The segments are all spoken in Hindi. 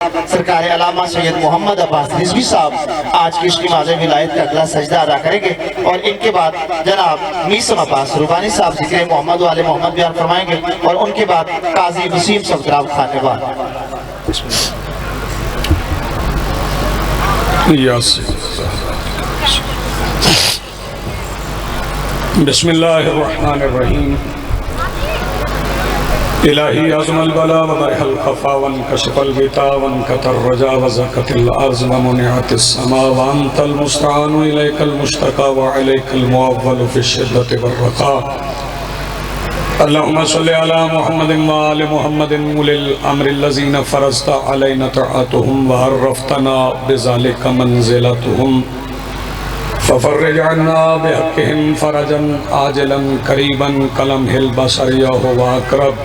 सरकार अलामा सैयद मोहम्मद अब्बास रिजवी साहब आज की इश्क़ माज़ विलायत का अगला सजदा अदा करेंगे और इनके बाद जनाब मीसम अब्बास रुबानी साहब जिक्र मोहम्मद वाले मोहम्मद बयान फरमाएंगे और उनके बाद काजी वसीम सब्ज़राब खानेवाल। बिस्मिल्लाहिर्रहमानिर्रहीम। इलाही अज़मल बला व बरहल खफा वन कशफल गिता वन कतर रजा व ज़कतिल अर्ज़ व मुनिअतिस समा व अंतल मुस्तआनु इलैकल मुश्तका व अलैकल मुअव्वलु फ़ी शिद्दति व रख़ा। अल्लाहुम्मा सल्लि अला मुहम्मदिन व आलि मुहम्मदिन उलिल अम्रि लज़ीना फ़रज़ता अलैना तआतुहुम व अर्रफ़तना बिज़ालिका मंज़िलतहुम फ़फ़र्रिज अन्ना बिहक़्क़िहिम फ़रजन आजिलन क़रीबन कलमहिल बसर या हुवा अक़रब।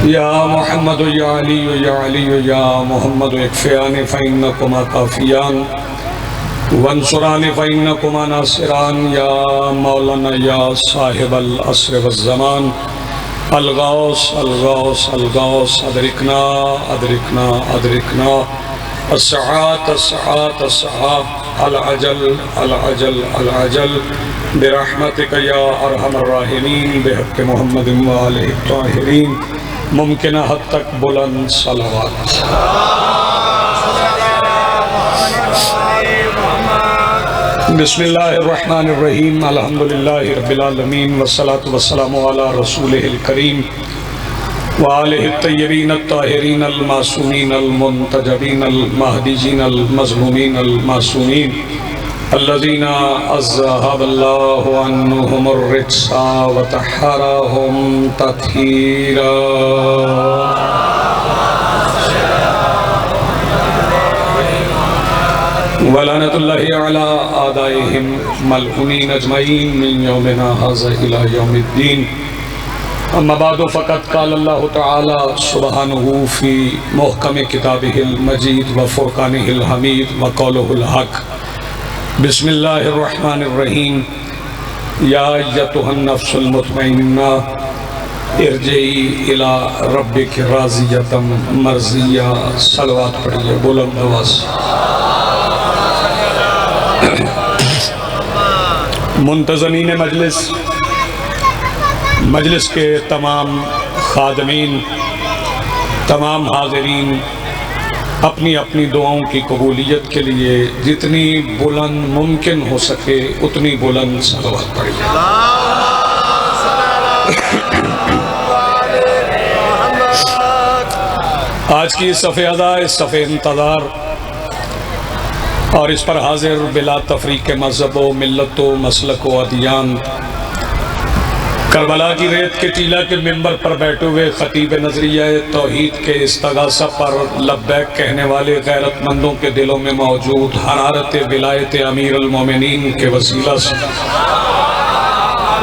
या मुहम्मद या अली या मुहम्मद इक्फ़ियानि फ़इन्नकुमा काफ़ियान वंसुरानि फ़इन्नकुमा नासिरान। या मौलाना या साहिबल अस्र वज़्ज़मान अलगौस अलगौस अलगौस अदरिकना अदरिकना अदरिकना अस्सआत अस्सआत अस्सआत अल अजल अल अजल अल अजल बिरहमतिका या अरहमर राहिमीन बिहक़्क़ि मुहम्मदिन व आलिहि त्ताहिरीन। मुमकिन हद तक बुलंद सलावत। बिस्मिल्लाहिर्रहमानिर्रहीम। अल्हम्दुलिल्लाहि रब्बिल आलमीन वस्सलातु वस्सलामु अला रसूलिहिल करीम व आलिहि तय्यबीन अत्ताहिरीन अल मासूमीन अल मुंतजबीन अल महदीजीन अल मज़मूमीन अल मासूमीन अल्लज़ीना अज़हबल्लाहु अन्हुमुर रिज्सा व तह्हरहुम तत्हीरा। व लअनतुल्लाहि अला आदाइहिम मलऊनीन अजमईन मिन यौमिना हाज़ा इला यौमिद्दीन। अम्मा बादु फ़क़द क़ालल्लाहु तआला सुब्हानहु फ़ी मुहकम किताबिहिल मजीद व फ़ुरक़ानिहिल हमीद व क़ौलुहुल हक़। बिस्मिल्लाहिर्रहमानिर्रहीम। या अय्यतुहन नफ्सुल मुतमइन्ना इरजिई इला रब्बिक राज़ियतम मर्ज़िया। सलवात पढ़िए बुलंद आवाज़। मुंतज़मीन मजलिस के तमाम खादमीन, तमाम हाज़रीन अपनी अपनी दुआओं की कबूलियत के लिए जितनी बुलंद मुमकिन हो सके उतनी बुलंद सलवात पढ़िए। आज की सफ़े अदा, इस सफ़े इंतज़ार और इस पर हाजिर बिला तफरीक मज़हब व मिल्लत व मसलक व अदियान करबला की रेत के टीला के मिंबर पर बैठे हुए खतीब नज़रिया तौहीद के इस्तगासा पर लब्बैक कहने वाले गैरतमंदों के दिलों में मौजूद हरारत विलायत अमीर अल मोमिनीन के वसीला से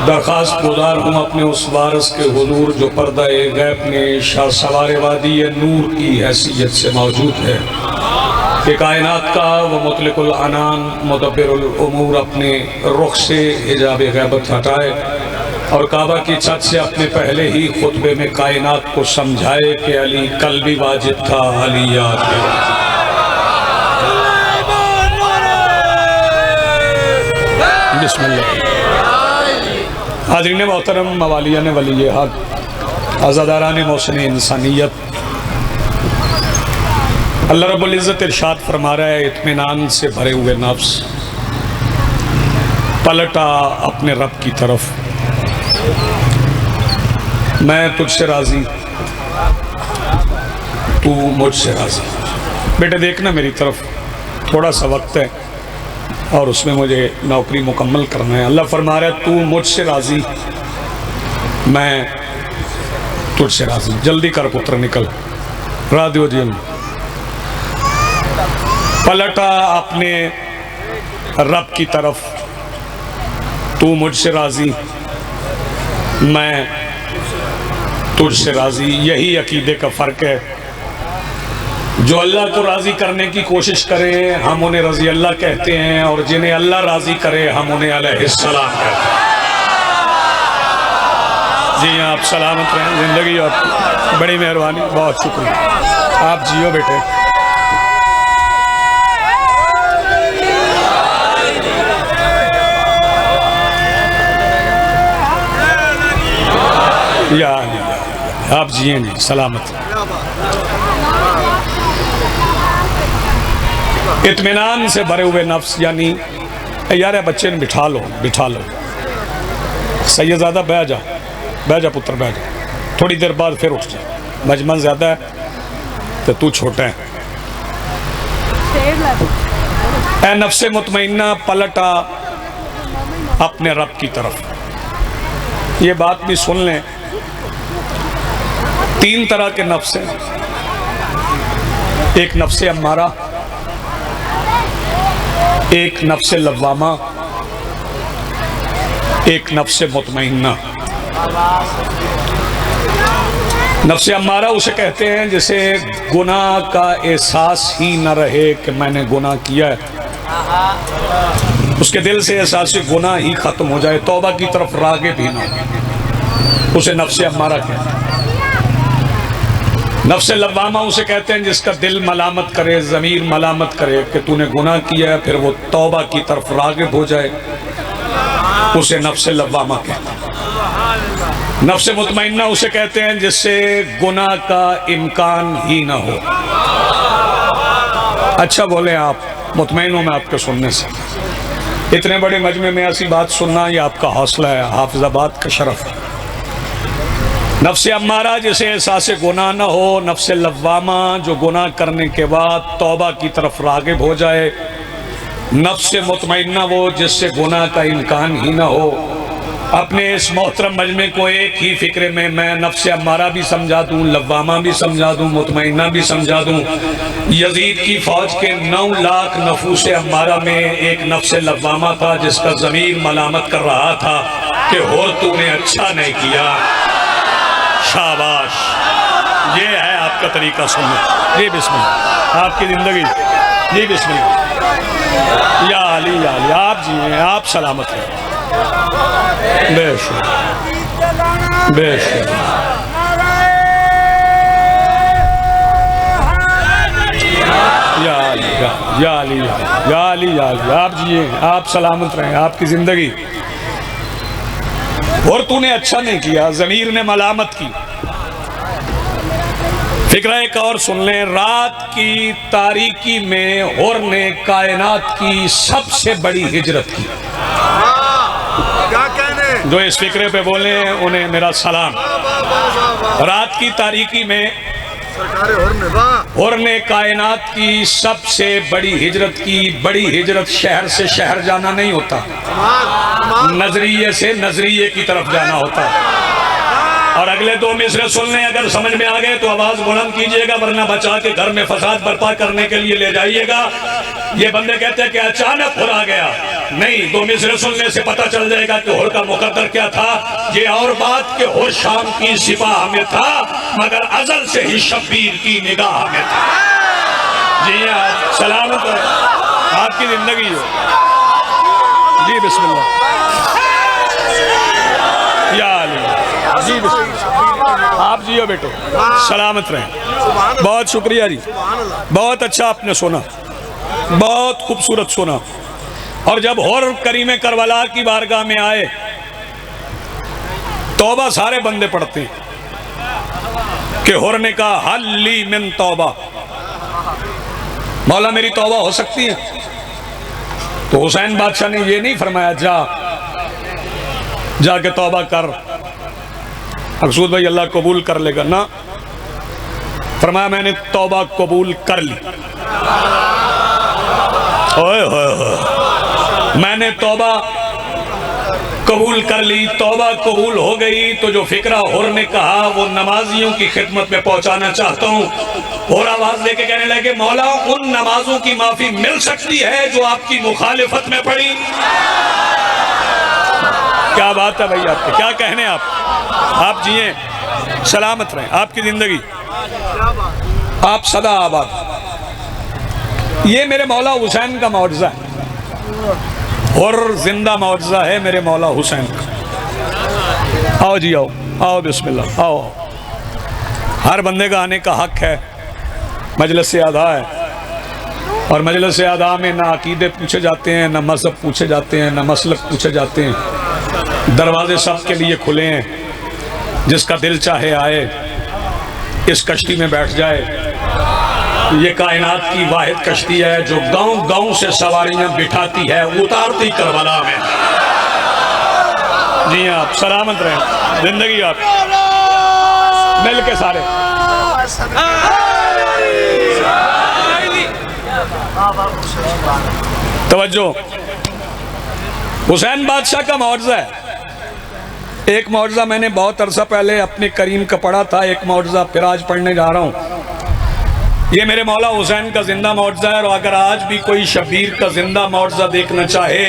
दरख्वास्त गुजार हूँ अपने उस वारस के हुजूर जो पर्दा गैब में शाह सवार वादी नूर की हैसियत से मौजूद है कि कायनात का व मुतलिकुल अनान मुदब्बिरुल उमूर अपने रुख से हिजाब गैबत हटाए और काबा की छत से अपने पहले ही खुतबे में कायनात को समझाए कि अली कल भी वाजिब था, अली याद भी वाजिब। बिस्मिल्लाह। हाज़रीन मोहतरम, मवालियान वली हक़, आज़ादारान मोहसिन इंसानियत, अल्लाह रब्बुल इज़्ज़त इरशाद फरमा रहा है, इत्मीनान से भरे हुए नफ्स पलटा अपने रब की तरफ। मैं तुझसे राज़ी, तू मुझसे राज़ी। बेटे देखना मेरी तरफ, थोड़ा सा वक्त है और उसमें मुझे नौकरी मुकम्मल करना है। अल्लाह फरमा रहा है, तू मुझसे राज़ी, मैं तुझसे राज़ी। जल्दी कर पुत्र, निकल। राधियो जी पलटा अपने रब की तरफ, तू मुझसे राज़ी, मैं तुझसे राज़ी। यही अकीदे का फ़र्क है। जो अल्लाह को राज़ी करने की कोशिश करें हम उन्हें रज़ी अल्लाह कहते हैं, और जिन्हें अल्लाह राज़ी करे हम उन्हें अलैहिस्सलाम कहते हैं। जी आप सलामत रहें, ज़िंदगी और बड़ी मेहरबानी, बहुत शुक्रिया। आप जियो बेटे। या आप जिए जी सलामत। इत्मीनान से भरे हुए नफ्स, यानी यार बच्चे ने बिठा लो बिठा लो, सैयदज़ादा बह जा पुत्र बह जा, थोड़ी देर बाद फिर उठ जा, मजमन ज़्यादा है तो तू छोटा है। ऐ नफ्से मुतमइन्ना पलटा अपने रब की तरफ। ये बात भी सुन लें, 3 तरह के नफ्स हैं। एक नफ्से अम्मारा, एक नफ्से लव्वामा, एक नफ्से मुतमइन्ना। नफ्से अम्मारा उसे कहते हैं जिसे गुनाह का एहसास ही न रहे कि मैंने गुनाह किया है, उसके दिल से एहसास गुनाह ही खत्म हो जाए, तौबा की तरफ रागे भी ना, उसे नफ्से अम्मारा कहते हैं। नफ्से लव्वामा उसे कहते हैं जिसका दिल मलामत करे, ज़मीर मलामत करे कि तूने गुनाह किया है, फिर वो तौबा की तरफ रागिब हो जाए, उसे नफ्से लव्वामा कहते हैं। नफ्से मुतमइन्ना उसे कहते हैं जिससे गुनाह का इम्कान ही ना हो। अच्छा बोले आप, मुतमइन हूं मैं आपके सुनने से। इतने बड़े मजमे में ऐसी बात सुनना ये आपका हौसला है, हाफिजाबाद का शरफ है। नफ्से अम्मारा जिसे एहसास गुनाह न हो, नफ्से लव्वामा जो गुनाह करने के बाद तौबा की तरफ रागिब हो जाए, नफ्से मुतमइन्ना वो जिससे गुनाह का इम्कान ही ना हो। अपने इस मोहतरम मजमे को एक ही फिक्रे में मैं नफ्से अम्मारा भी समझा दूँ, लव्वामा भी समझा दूँ, मुतमइन्ना भी समझा दूँ। यजीद की फौज के 9 लाख नफूसे अम्मारा में एक नफ्से लव्वामा था जिसका ज़मीर मलामत कर रहा था कि हो तूने अच्छा नहीं किया। शाबाश, ये है आपका तरीका सुनने। जी बिस्मिल्लाह, आपकी ज़िंदगी। जी बिस्मिल्लाह। या अली आप जिए, आप सलामत हैं। बेशक बेशक। या अली आप जिए, आप सलामत रहें, आपकी ज़िंदगी। और तूने अच्छा नहीं किया, ज़मीर ने मलामत की। फिक्रा एक और सुन लें, रात की तारीकी में हुर ने कायनात की सबसे बड़ी हिजरत की। क्या कहने? जो इस फिक्रे पे बोले उन्हें मेरा सलाम। रात की तारीकी में हुर ने कायनात की सबसे बड़ी हिजरत की। बड़ी हिजरत शहर से शहर जाना नहीं होता, नजरिए से नजरिए की तरफ जाना होता है। और अगले 2 मिसरे सुन लें, अगर समझ में आ गए तो आवाज बुलंद कीजिएगा, वरना बचा के घर में फसाद बर्पा करने के लिए ले जाइएगा। ये बंदे कहते हैं कि अचानक हुर आ गया, नहीं, 2 मिसरे सुनने से पता चल जाएगा कि हुर का मुकद्दर क्या था। ये और बात कि हुर शाम की सिपाह में था, मगर अजल से ही शब्बीर की निगाह में था। जी हाँ, सलामत है, आपकी जिंदगी हो। जी बिस्मिल्लाह। या जी बिस्मिल्लाह। आप जियो बेटो, सलामत रहें। बहुत शुक्रिया जी, बहुत अच्छा आपने सुना, बहुत खूबसूरत सुना। और जब हुर करीमे करबला की बारगाह में आए, तौबा सारे बंदे पढ़ते हैं कि हुर ने कहा हल्ली मिन तौबा, मौला मेरी तौबा हो सकती है? तो हुसैन बादशाह ने ये नहीं फरमाया जाके तौबा कर, मकसूद भाई अल्लाह कबूल कर लेगा, ना, फरमाया मैंने तौबा कबूल कर ली। ओए होए, मैंने तौबा कबूल कर ली। तौबा कबूल हो गई तो जो फिक्रा हुर ने कहा वो नमाजियों की खिदमत में पहुंचाना चाहता हूं। हुर आवाज लेके कहने लगे, मौला उन नमाजों की माफी मिल सकती है जो आपकी मुखालिफत में पड़ी। क्या बात है भाई, आपके क्या कहने, आप जिए, सलामत रहें, आपकी जिंदगी, आप सदा आबाद। ये मेरे मौला हुसैन का मौजज़ा है और जिंदा मौजज़ा है मेरे मौला हुसैन का। आओ जी, आओ बिस्मिल्लाह, आओ। हर बंदे का आने का हक है, मजलिस आदा है और मजलिस आदा में ना अकीदे पूछे जाते हैं, ना मज़हब पूछे जाते हैं, ना मसलक पूछे जाते हैं। दरवाजे सब के लिए खुले हैं, जिसका दिल चाहे आए, इस कश्ती में बैठ जाए। ये कायनात की वाहिद कश्ती है जो गांव गांव से सवारियां बिठाती है, उतारती करबला में। जी आप सलामत रहें, जिंदगी आप मिल के सारे। तवज्जो, हुसैन बादशाह का मौजज़ा है। एक मौजज़ा मैंने बहुत अरसा पहले अपने करीम का पढ़ा था, एक मौजज़ा फिर आज पढ़ने जा रहा हूँ। ये मेरे मौला हुसैन का जिंदा मौजज़ा है। और अगर आज भी कोई शबीर का जिंदा मौजज़ा देखना चाहे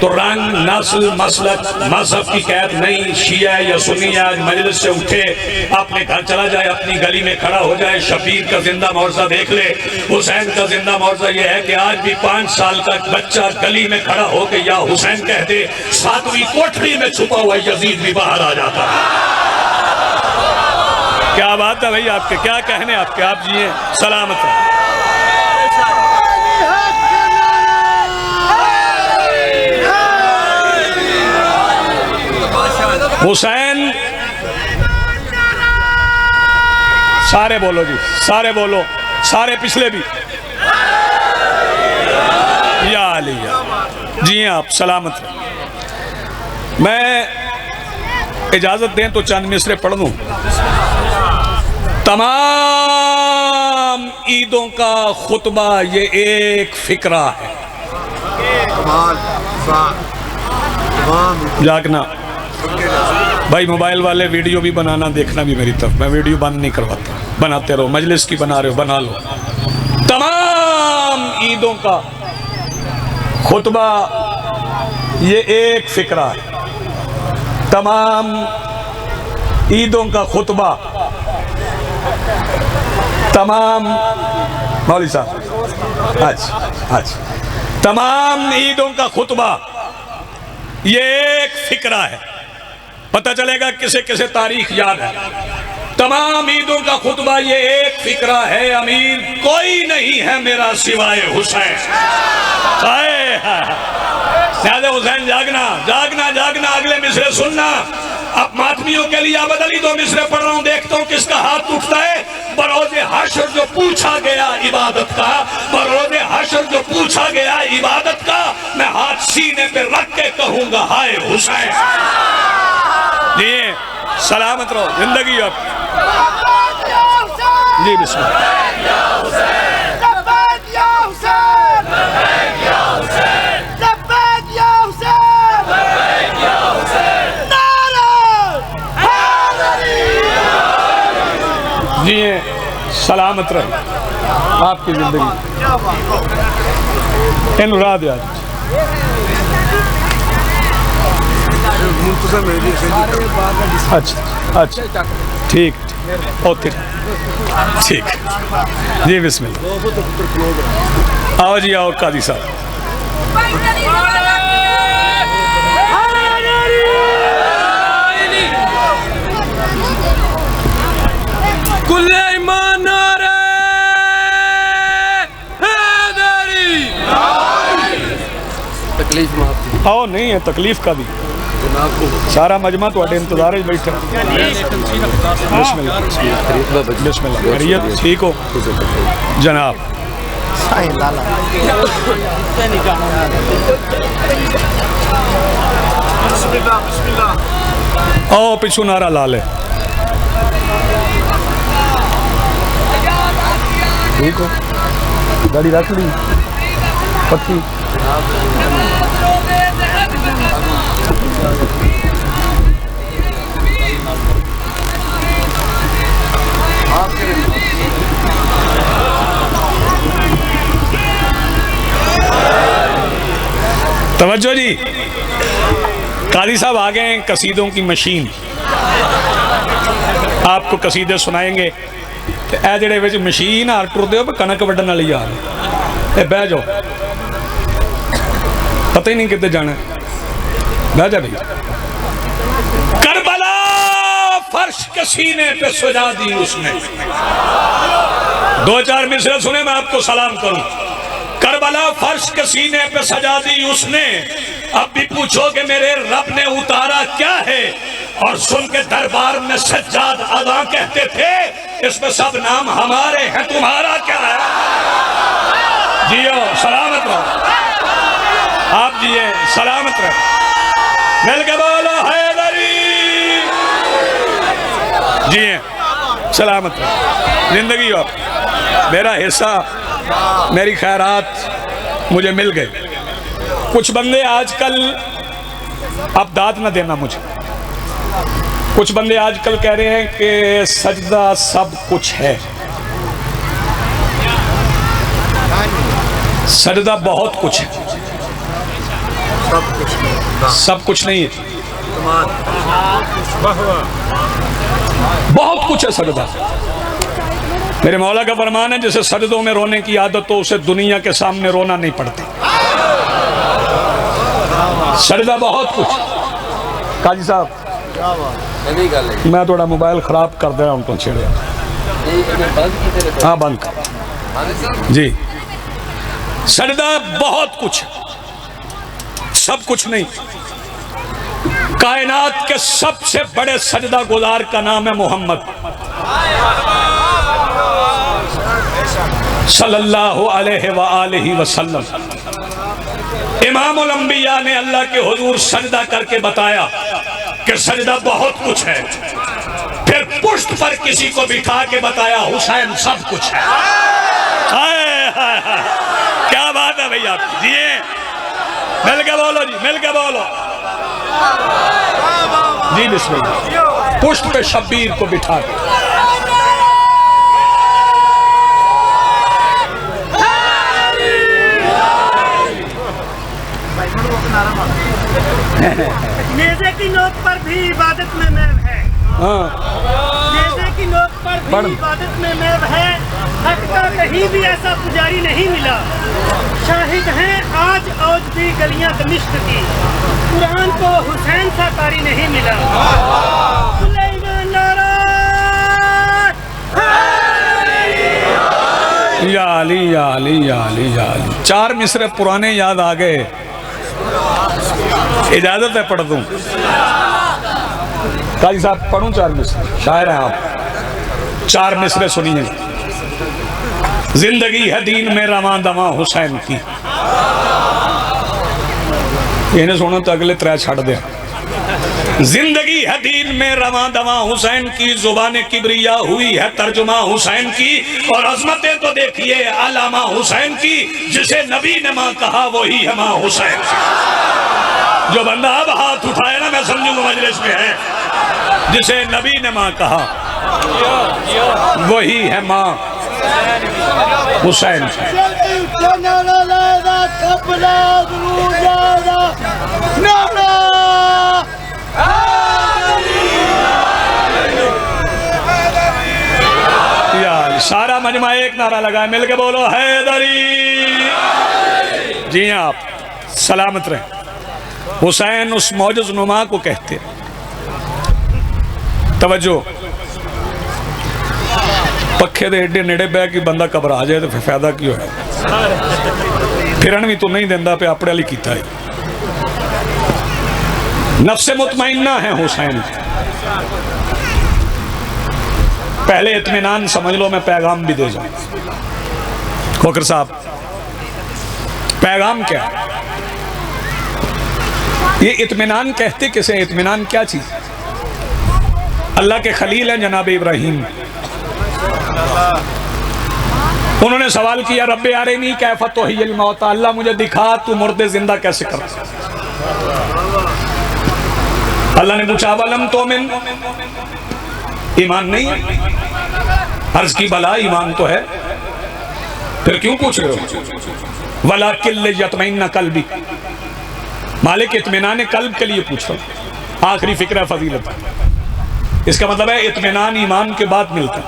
तो रंग, नस्ल, मसलक, मजहब की कैद नहीं। शिया या सुन्नी आज मजलिस से उठे, अपने घर चला जाए, अपनी गली में खड़ा हो जाए, शबीर का जिंदा मौजज़ा देख ले। हुसैन का जिंदा मौजज़ा यह है कि आज भी 5 साल का बच्चा गली में खड़ा हो के या हुसैन कह दे, 7वीं कोठरी में छुपा हुआ यजीद भी बाहर आ जाता है। क्या बात है भाई, आपके क्या कहने, आपके आप जिए सलामत है। हुसैन, सारे बोलो जी, सारे बोलो, सारे पिछले भी। या अली जी आप सलामत है। मैं इजाजत दें तो चंद मिसरे पढ़ दूं। तमाम ईदों का खुतबा ये एक फिक्रा है। जागना भाई, मोबाइल वाले वीडियो भी बनाना, देखना भी मेरी तरफ। मैं वीडियो बंद नहीं करवाता, बनाते रहो। मजलिस की बना रहे हो, बना लो। तमाम ईदों का खुतबा ये एक फिक्रा है। तमाम ईदों का खुतबा, तमाम मौलवी साहब आज तमाम ईदों का खुतबा ये एक फिक्रा है। पता चलेगा किसे किसे तारीख याद है। तमाम ईदों का खुतबा ये एक फिक्रा है। अमीर कोई नहीं है मेरा सिवाय हुसैन। हुसैन जागना, जागना, जागना। अगले मिसरे सुनना। अब मातमियों के लिए बदली 2 मिसरे पढ़ रहा हूं, देखता हूं किसका हाथ उठता है। बरोज़े हश्र जो पूछा गया इबादत का, बरोज़े हश्र जो पूछा गया इबादत का, मैं हाथ सीने पे रख के कहूंगा हाय हुसैन। जी सलामत रहो, जिंदगी आप जी बिस्मिल्लाह। जी सलामत रहे आपकी जिंदगी। इन रात याद अच्छा अच्छा ठीक ओके ठीक। जी बिस्मिल्लाह। आओ जी आओ कादी साहब। आओ, नहीं है तकलीफ का भी, सारा मजमा थोड़े इंतजार बैठा। बिस्मिल्लाह। ठीक हो जनाब? आओ पिछू नारा ला ले। ठीक हो, गाड़ी रख ली पक्की। तवज्जो जी, कादी साहब आ गए हैं कसीदों की मशीन। आपको कसीदे सुनाएंगे। तो ए जेड़े विच मशीन आ टुरदे हो कणक वड्डण वाली आ बह जाओ, पता ही नहीं कितने जाना। बह जा भाई। करबला फर्श के सीने पे सजा दी उसने, दो चार मिसरे सुने, मैं आपको सलाम करूं। करबला फर्श के सीने पे सजा दी उसने, अब भी पूछो कि मेरे रब ने उतारा क्या है। और सुन के दरबार में सज्जाद अदा कहते थे, इसमें सब नाम हमारे हैं, तुम्हारा क्या है। जियो सलामत रहो, आप जिए सलामत रहो, मिल के बोलो हैदरी, जिए सलामत रहो, जिंदगी हो। मेरा हिस्सा, मेरी खैरात मुझे मिल गई। कुछ बंदे आजकल, अब दाद न देना मुझे, कुछ बंदे आजकल कह रहे हैं कि सजदा सब कुछ है। सजदा बहुत कुछ है, सब कुछ नहीं है, बहुत कुछ है सजदा। मेरे मौला का फरमान है, जैसे सजदों में रोने की आदत हो उसे दुनिया के सामने रोना नहीं पड़ती। सजदा बहुत कुछ। काजी साहब मैं थोड़ा मोबाइल खराब कर दे रहा हूँ तो छेड़े। हाँ बंद कर जी। सजदा बहुत कुछ, सब कुछ नहीं। कायनात के सबसे बड़े सजदा गुजार का नाम है मोहम्मद सल्लल्लाहु अलैहि वसल्लम। इमामुल अंबिया ने अल्लाह के हुजूर सजदा करके बताया कि सजदा बहुत कुछ है। फिर पुष्ट पर किसी को बिठा के बताया हुसैन सब कुछ है। हाय हाय हाय, क्या बात है भैया, जिए मिल के बोलो जी, मिल के बोलो जी बिस्मिल्लाह। पुष्ट पे शब्बीर को बिठा के नेज़े की नोक पर भी इबादत में मैब है। नेज़े की नोक पर भी इबादत में मैब है। हक का कहीं भी ऐसा पुजारी नहीं मिला। शाहिद हैं आज औज भी गलियां दमिश्क की, कुरान को हुसैन सा कारी नहीं मिला। सुलेमान नारा या अली या अली या अली या अली। चार मिसरे पुराने याद आ गए, इजाजत है पढ़ दूं। काजी साहब पढ़ूं चार मिसरे, शायर हैं आप, चार मिसरे सुनिए। जिंदगी है दीन में रवां दवां हुसैन की, इन्हें सुनो तो अगले त्रै छड़ दे। जिंदगी है दीन में रवां दवां हुसैन की, जुबान किबरिया हुई है तर्जुमा हुसैन की। और अजमतें तो देखिए अलामा हुसैन की, जिसे नबी ने मां कहा वही है मां हुसैन। जो बंदा अब हाथ उठाए ना मैं समझूंगा मजलिस में है, जिसे नबी ने मां कहा वही है मां हुसैन। यार सारा मजमा एक नारा लगाए, मिलके बोलो हैदरी। जी आप सलामत रहे। हुसैन उस मौजूद नुमा को कहते, तवज्जो, पखे दे एडे नेड़े बह के बंदा घबरा जाए तो फिर फायदा की होया। फिरन भी तो नहीं देंदा पे अपने लिए कीता है। नफ्से मुतमइन्ना है हुसैन। पहले इत्मीनान समझ लो, मैं पैगाम भी दे जाऊं। खोकर साहब पैगाम क्या है? ये इत्मीनान कहते किसे? इत्मीनान क्या चीज? अल्लाह के खलील हैं जनाब इब्राहीम, उन्होंने सवाल किया रब्बे अरिनी कैफ़ तुह्यिल मौता, अल्लाह मुझे दिखा तू मुर्दे जिंदा कैसे कर। अल्लाह ने पूछा वलम तुमिन, ईमान नहीं है? अर्ज की बला ईमान तो है, फिर क्यों पूछ रहे हो? वलाकिन लियत्मइन्ना कल्बी, मालिक इत्मीनान कल्ब के लिए पूछ रहा हूं। आखिरी फिक्र फजीलत, इसका मतलब है इत्मीनान ईमान के बाद मिलता है।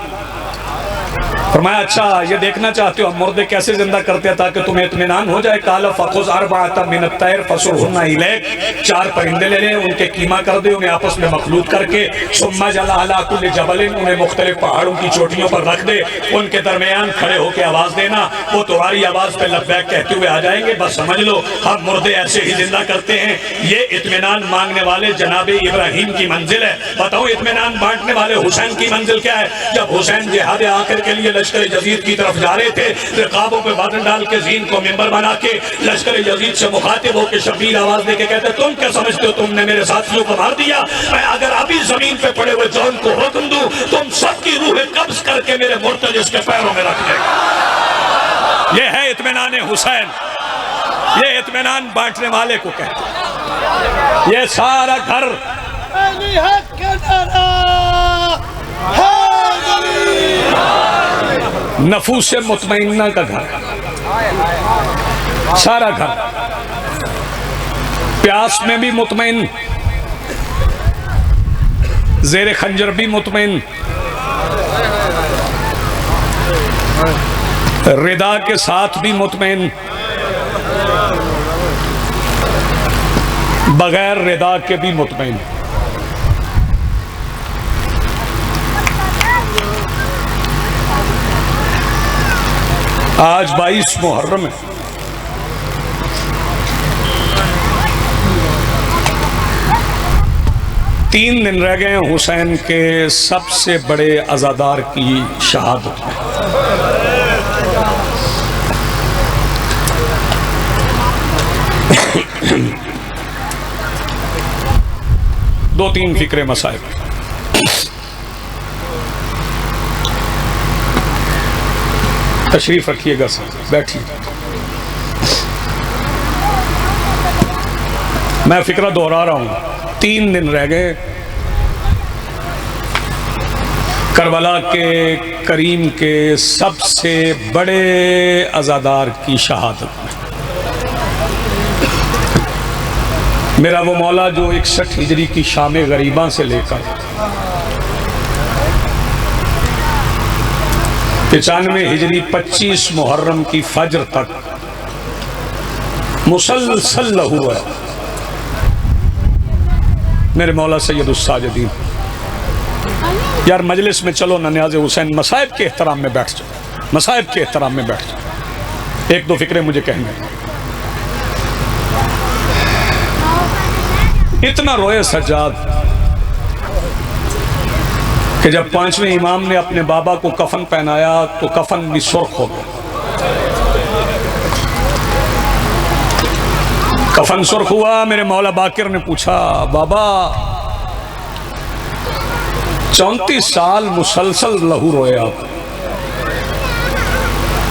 फरमाया अच्छा ये देखना चाहते हो हम मुर्दे कैसे जिंदा करते हैं ताकि तुम्हें इत्मीनान हो जाए। काला फखुज़ अर्बअतम मिन अत-तैर फसुरहुन्ना इलैक, 4 परिंदे ले लें, उनके कीमा कर दे, उन्हें आपस में मखलूत करके सुम्मा जला अला कुल्लि जबलिन, उन्हें मुख्तलिफ पहाड़ों की चोटियों पर रख दे, उनके दरमियान खड़े होकर आवाज देना, वो तुम्हारी आवाज पे लब्बैक कहते हुए आ जाएंगे। बस समझ लो हम मुर्दे ऐसे ही जिंदा करते हैं। ये इत्मीनान मांगने वाले जनाब इब्राहिम की मंजिल है। बताओ इत्मीनान बांटने वाले हुसैन की मंजिल क्या है? जब हुसैन जिहाद आखिर के लिए लश्कर यजीद की तरफ जा रहे थे, रिकाबों पे बादल डाल के जीन को मिंबर बना के लश्कर यजीद से मुखातिब होकर शबीर आवाज देके कहते तुम क्या समझते हो तुमने मेरे साथियों को मार दिया? मैं अगर अभी जमीन पे पड़े हुए जौन को हुक्म दूं तुम सबकी रूहें कब्ज करके मेरे मुर्तज़ के पैरों में रख देगा। ये है इत्मीनान हुसैन, ये इत्मीनान बांटने वाले को कहते हैं। ये सारा घर नफूस मुतमइन्ना का घर, सारा घर प्यास में भी मुतमइन, ज़ेर खंजर भी मुतमइन, रिदा के साथ भी मुतमइन, बगैर रिदा के भी मुतमइन। आज 22 मुहर्रम है। तीन दिन रह गए हुसैन के सबसे बड़े अज़ादार की शहादत में। दो तीन फिक्रे मसाइल। तशरीफ रखिएगा सर, बैठिए। मैं फिक्रा दोहरा रहा हूं। 3 दिन रह गए करबला के करीम के सबसे बड़े अज़ादार की शहादत में। मेरा वो मौला जो 61 हिजरी की शाम गरीबा से लेकर 95 हिजरी 25 मुहर्रम की फजर तक मुसलसल लहू है। मेरे मौला सैयदुस साजिदीन, यार मजलिस में चलो ना न्याज़े हुसैन मसाइब के एहतराम में बैठ जाओ, मसाइब के एहतराम में बैठ जाओ। 1-2 फिक्रे मुझे कहने। इतना रोए सज्जाद कि जब 5वें इमाम ने अपने बाबा को कफन पहनाया तो कफन भी सुर्ख हो गया। कफन सुर्ख हुआ। मेरे मौला बाकिर ने पूछा, बाबा 34 साल मुसलसल लहू रोए आप,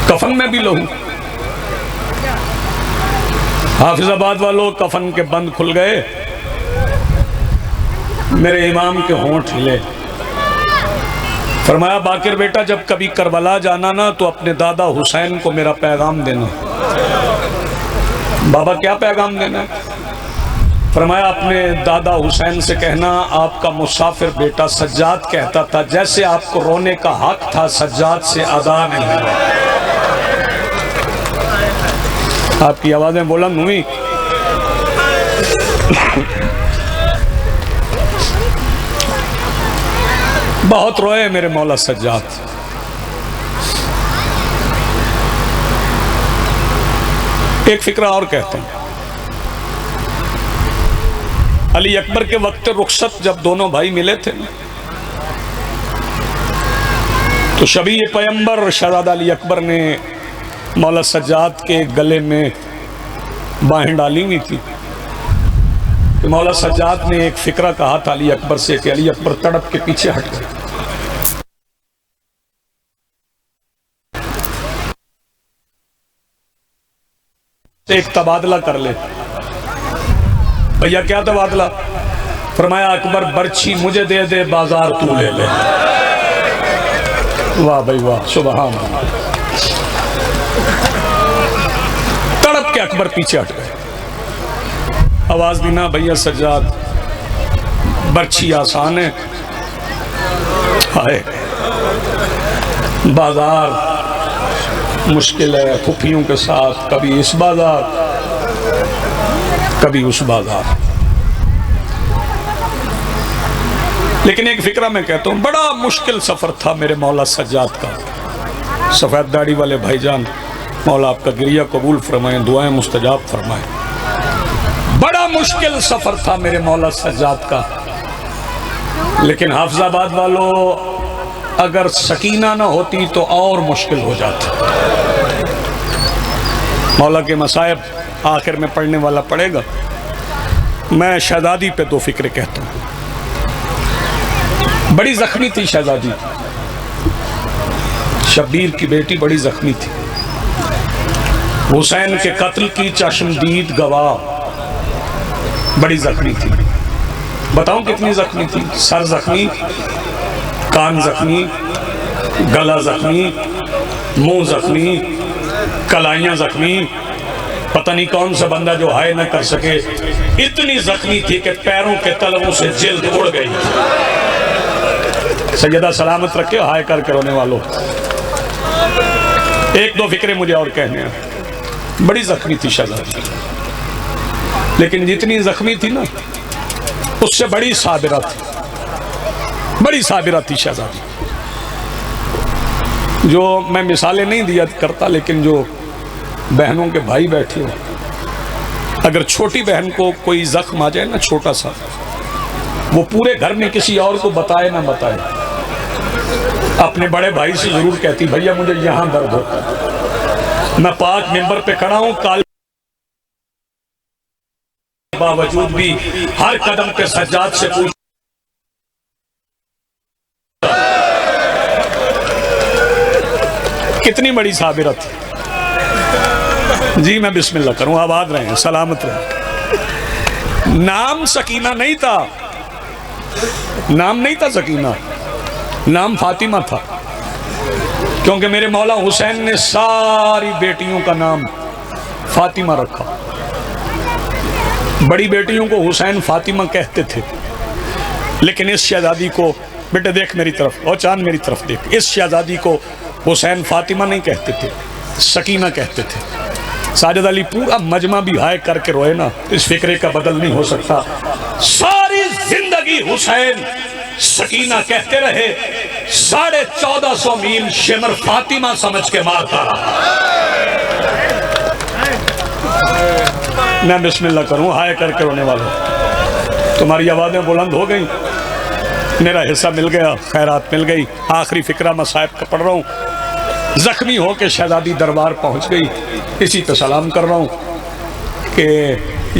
कफन में भी लहू। हाफिजाबाद वालों, कफन के बंद खुल गए। मेरे इमाम के होंठ हिले। फरमाया, बाकिर बेटा जब कभी करबला जाना ना तो अपने दादा हुसैन को मेरा पैगाम देना। बाबा क्या पैगाम देना है? फरमाया, अपने दादा हुसैन से कहना आपका मुसाफिर बेटा सज्जाद कहता था जैसे आपको रोने का हक था सज्जाद से अदा नहीं हुआ। आपकी आवाजें बुलंद हुई। बहुत रोए मेरे मौला सज्जाद। एक फिक्रा और कहता हूं। अली अकबर के वक्त रुखसत जब दोनों भाई मिले थे तो शबी पैगंबर शहजादा अली अकबर ने मौला सज्जाद के गले में बाहें डाली हुई थी। तो मौला सज्जाद ने एक फिक्रा कहा था अली अकबर से कि अली अकबर तड़प के पीछे हट गए। एक तबादला कर ले। भैया क्या तबादला? फरमाया, अकबर बर्छी मुझे दे दे, बाजार तू ले ले। वाह भाई वाह, सुभान अल्लाह। तड़प के अकबर पीछे हट गए। आवाज दी ना, भैया सज्जाद बर्छी आसान है। हाय बाजार मुश्किल है, फुफियों के साथ, कभी इस बाजार कभी उस बाजार। लेकिन एक फिक्रा मैं कहता हूँ, बड़ा मुश्किल सफर था मेरे मौला सज्जाद का। सफेद दाढ़ी वाले भाईजान, मौला आपका गिरिया कबूल फरमाए, दुआएं मुस्तजाब फरमाए। बड़ा मुश्किल सफर था मेरे मौला सज्जाद का। लेकिन हाफिजाबाद वालों, अगर सकीना ना होती तो और मुश्किल हो जाता। मौला के मसाइब आखिर में पढ़ने वाला पड़ेगा। मैं शहजादी पे दो फिक्रे कहता हूँ। बड़ी जख्मी थी शहजादी, शब्बीर की बेटी बड़ी जख्मी थी। हुसैन के कत्ल की चश्मदीद गवाह, बड़ी जख्मी थी। बताऊं कितनी जख्मी थी? सर जख्मी, कान जख्मी, गला जख्मी, मुंह जख्मी, कलाइयां जख्मी, पता नहीं कौन सा बंदा जो हाय न कर सके। इतनी जख्मी थी कि पैरों के तलवों से जिल्द उड़ गई। सैयदा सलामत रखे हाय करके रोने वालों। एक दो फिक्रे मुझे और कहने हैं। बड़ी जख्मी थी शहजादी, लेकिन जितनी जख्मी थी ना, उससे बड़ी साबिरा थी, बड़ी साबिरा थी शहजादी। जो मैं मिसालें नहीं दिया करता, लेकिन जो बहनों के भाई बैठे हो, अगर छोटी बहन को कोई जख्म आ जाए ना छोटा सा, वो पूरे घर में किसी और को बताए ना बताए, अपने बड़े भाई से जरूर कहती, भैया मुझे यहां दर्द होता है। मैं पाक मिंबर पे खड़ा हूं, काल बावजूद भी हर कदम पे सज्जाद से पूछ। कितनी बड़ी साबिरा थी। जी मैं बिस्मिल्लाह करूं, आबाद रहें, सलामत रहें। नाम सकीना नहीं था, नाम नहीं था सकीना, नाम फातिमा था। क्योंकि मेरे मौला हुसैन ने सारी बेटियों का नाम फातिमा रखा। बड़ी बेटियों को हुसैन फातिमा कहते थे, लेकिन इस शहजादी को, बेटे देख मेरी तरफ, और चांद मेरी तरफ देख, इस शहजादी को हुसैन फातिमा नहीं कहते थे, सकीना कहते थे। साजिद अली पूरा मजमा भी हाय करके रोए ना, इस फिक्रे का बदल नहीं हो सकता। सारी जिंदगी हुसैन सकीना कहते रहे, 1450 मील शिमर फातिमा समझ के मारता रहा। मैं बिस्मिल्लाह करूं, हाय करके रोने वालों, तुम्हारी आवाज़ें बुलंद हो गई, मेरा हिस्सा मिल गया, खैरात मिल गई। आखिरी फिक्रा मसाइब का पढ़ रहा हूँ। जख्मी हो के शहजादी दरबार पहुँच गई। इसी पे सलाम कर रहा हूँ कि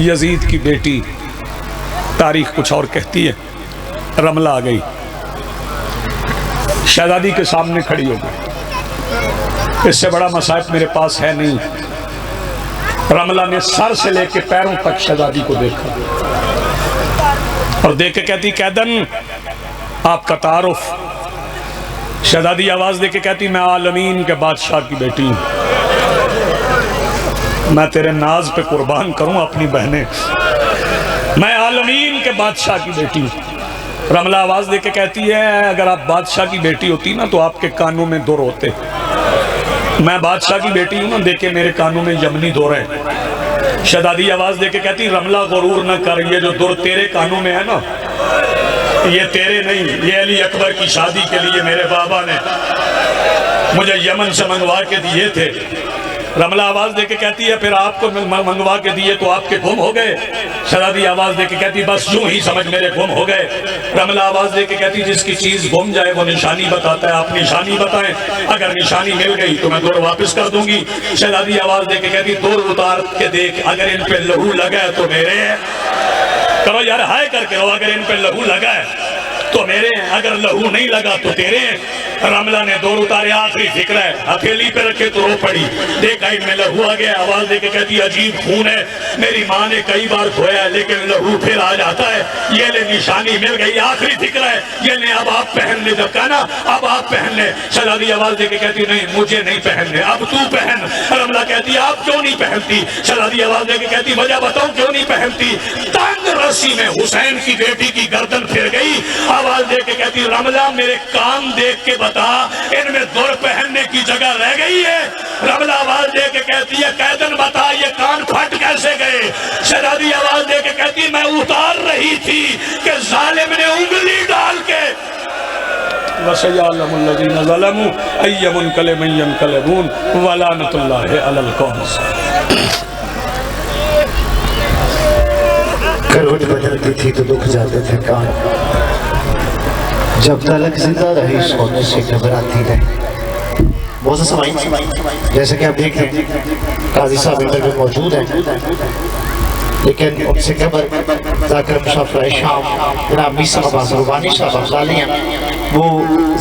यजीद की बेटी, तारीख कुछ और कहती है, रमला आ गई, शहजादी के सामने खड़ी हो गई। इससे बड़ा मसाइब मेरे पास है नहीं। रमला ने सर से लेके पैरों तक शहजादी को देखा और देख के कहती, कैदन आपका तारुफ। शहजादी आवाज दे के कहती, मैं आलमीन के बादशाह की बेटी हूं, मैं तेरे नाज पे कुर्बान करूं अपनी बहनें, मैं आलमीन के बादशाह की बेटी हूं। रमला आवाज दे के कहती है, अगर आप बादशाह की बेटी होती ना तो आपके कानों में दुर होते। मैं बादशाह की बेटी हूं ना, देखे मेरे कानों में यमनी दुर है। शहजादी आवाज दे के कहती, रमला गुरूर न कर, ये जो दुर तेरे कानों में है ना, ये तेरे नहीं, ये अली अकबर की शादी के लिए मेरे बाबा ने मुझे यमन से मंगवा के दिए थे। रमला आवाज दे के कहती है, फिर आपको मंगवा के दिए तो आपके गुम हो गए। शहजादी आवाज दे के कहती, बस यूं ही समझ मेरे गुम हो गए। रमला आवाज दे के कहती, जिसकी चीज गुम जाए वो निशानी बताता है, आप निशानी बताएं, अगर निशानी मिल गई तो मैं दूर वापस कर दूंगी। शहजादी आवाज दे के कहती, दूर उतार के देख, अगर इन पे लहू लगा तो मेरे करो यार, हाय करके रो, अगर इन पे लहू लगा है तो मेरे हैं, अगर लहू नहीं लगा तो तेरे हैं। रमला ने दौर उतारे, आखिरी फिक्र है, हथेली पे रखे तो रो पड़ी, देखा इनमें लहू आ गया। आवाज देके कहती, अजीब खून है, मेरी माँ ने कई बार धोया लेकिन लहू फिर आ जाता है, ये ले निशानी मिल गई, आखिरी फिक्र है, ये ले अब आप पहन ले। जब कहा ना अब आप पहन ले, शहजादी आवाज देके कहती, नहीं मुझे नहीं पहनने, अब तू पहन। रमला कहती, आप क्यों नहीं पहनती? शहजादी आवाज देके कहती, वजह बताओ क्यों नहीं पहनती? तंग रस्सी में हुसैन की बेटी की गर्दन फिर गई। आवाज दे के कहती, रमला मेरे कान देख के बता बता इनमें दुर पहनने की जगह रह गई है। रमला आवाज दे के कहती है कैदन बता ये कान फट कैसे गए। शहजादी आवाज दे के कहती मैं उतार रही थी कि जालिम ने उंगली डाल के वसयअलमुल्लज़ीना ज़लमू अय्यमुनक़लिबिन यनक़लिबून वलानतुल्लाहि अलल कौम। करवट बदलती थी तो दुख जाते थे कान, जब तलक जिंदा रही सोने से घबराती रही। बहुत सा समय जैसे कि आप देख रहे हैं काजी साहब इधर भी मौजूद हैं, लेकिन उनसे खबर जाकर मुसाफिर शाम जनाब मीसा अब्बास रुबानी साहब अफजालियाँ वो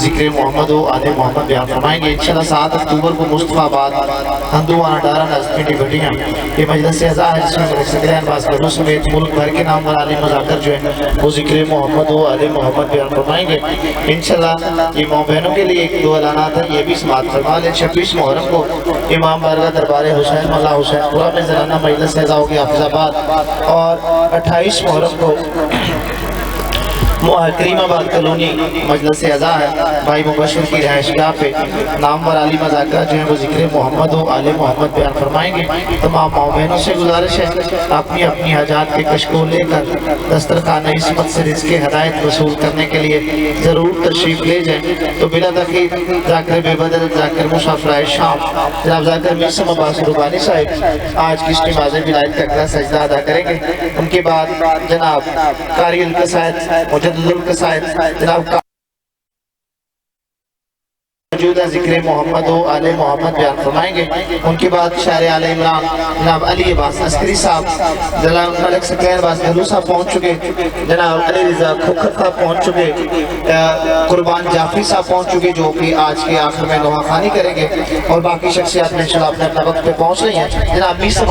जिक्र मोहम्मद व आले मोहम्मद बयान फरमाएंगे। इंशाल्लाह 7 अक्टूबर को मुस्तफाबाद हंदुआना डारा नजफी भटियाँ ये मजलिस अज़ा है जिसमें सकलैन बासगरू समेत मुल्क भर के नाम वाले मुज़ाकर जो है वो जिक्र मोहम्मद व आले मोहम्मद बयान फरमाएंगे। इंशाल्लाह ये माँ बहनों के लिए 1-2 ऐलानात है, ये भी समाअत फरमा लें। 26 मुहर्रम को इमाम बारगाह दरबार हुसैन मौला हुसैनपुरा में ज़राना मजलिस अज़ा होगी हाफिज़ाबाद, और 28 मुहर्रम को करीमाबाद कॉलोनी मजलिस अज़ा है भाई मुबशिर की रिहाइशगाह पे नामवर आली मज़ाकर जो है वो जिक्र मोहम्मद व आले मोहम्मद बयान फरमाएंगे। तमाम माँ बहनों से गुजारिश है अपनी अपनी हाजात के कशको लेकर दस्तरखाना इस्मत से रिज़्क़ हदायत वसूल करने के लिए ज़रूर तशरीफ़ ले जाएँ। तो बिला तकीद जाकर बेबदल जाकर मुसाफिर शाम जनाब जाकर मीसा अब्बास रुबानी साहिब आज की नमाज़ विलायत का अगला सजदा अदा करेंगे। उनके बाद जनाब कारी अल-क़सायद जनाब मौजूद है जिक्र मोहम्मद व आले मोहम्मद बयान फरमाएंगे। उनके बाद शायर आले इमरान जनाब अली अब्बास अस्करी साहब, जनाब मलिक सकलैन बासगरू साहब पहुँच चुके, जनाब अली रिजा खोखर साहब पहुँच चुके, कुर्बान जाफरी साहब पहुँच चुके जो कि आज के आखिर में नवाखानी करेंगे, और बाकी शख्सियात में इंशाल्लाह अपने अपना वक्त पे पहुँच रही हैं। जनाब मीसा